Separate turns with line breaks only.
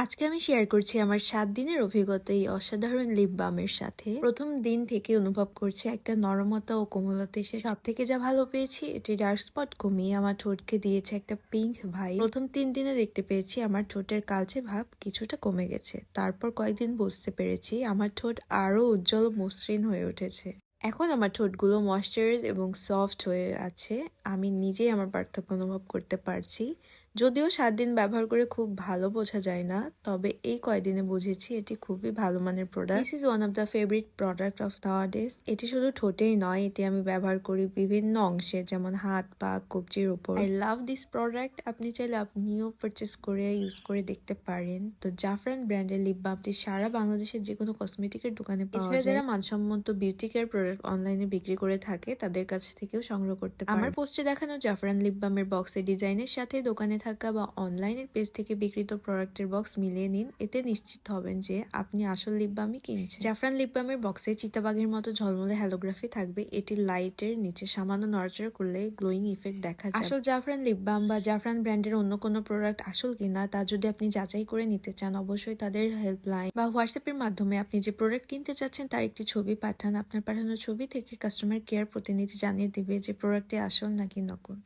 আজকে আমি শেয়ার করছি আমার ৭ দিনের অভিজ্ঞতা এই অসাধারণ লিপ বামের সাথে। প্রথম দিন থেকে অনুভব করছি একটা নরমতা ও কোমলতা এসেছে। সবথেকে যা ভালো পেয়েছি এটি ডার্ক স্পট কমিয়ে আমার ঠোঁটকে দিয়েছে একটা পিঙ্ক ভাইব। প্রথম ৩ দিনে দেখতে পেয়েছি আমার ঠোঁটের কালচে ভাব কিছুটা কমে গেছে। তারপর কয়েকদিন বুঝতে পেরেছি আমার ঠোঁট আরো উজ্জ্বল ও মসৃণ হয়ে উঠেছে। এখন আমার ঠোঁটগুলো ময়েশ্চারাইজ এবং সফট হয়ে আছে। আমি নিজেই আমার পার্থক্য অনুভব করতে পারছি। যদিও ৭ দিন ব্যবহার করে খুব ভালো বোঝা যায় না, তবে এই কয়দিনে বুঝেছি এটি খুবই ভালো মানের product. This is one of the favourite product of নাওয়াডেজ। এটি শুধু ঠোঁটেই নয়, এটি আমি ব্যবহার করি বিভিন্ন অংশে, যেমন হাত, পা, কবজির উপর। I love this product. আপনি চাইলে আপনিও পারচেস করে ইউজ করে দেখতে পারেন। তো জাফরান ব্র্যান্ডের লিপ বামটি সারা বাংলাদেশের যে কোনো কসমেটিকের দোকানে পাওয়া যায়। এছাড়া যারা মানসম্মত বিউটি কেয়ার প্রোডাক্ট অনলাইনে বিক্রি করে থাকে তাদের কাছ থেকেও সংগ্রহ করতে পারেন। আমার পোস্টে দেখানো জাফরান লিপ বামের বক্সের ডিজাইনের সাথে দোকানে থাকা বা অনলাইনের পেজ থেকে বিক্রিত প্রোডাক্টের বক্স মিলিয়ে নিন। এতে নিশ্চিত হবেন যে আপনি আসল লিপ বামই কিনছেন। জাফরান লিপ বামের বক্সে চিতাবাঘের মতো ঝলমলে হ্যালোগ্রাফি থাকবে। এটি লাইটের নিচে সামান্য নড়াচড়া করলে গ্লোয়িং ইফেক্ট দেখা যায়। আসল জাফরান লিপ বাম বা জাফরান ব্র্যান্ডের অন্য কোনো প্রোডাক্ট আসল কিনা তা যদি আপনি যাচাই করে নিতে চান, অবশ্যই তাদের হেল্পলাইন বা হোয়াটসঅ্যাপের মাধ্যমে আপনি যে প্রোডাক্ট কিনতে চাচ্ছেন তার একটি ছবি পাঠান। আপনার পাঠানো ছবি থেকে কাস্টমার কেয়ার প্রতিনিধি জানিয়ে দিবে যে প্রোডাক্টটি আসল নাকি নকল।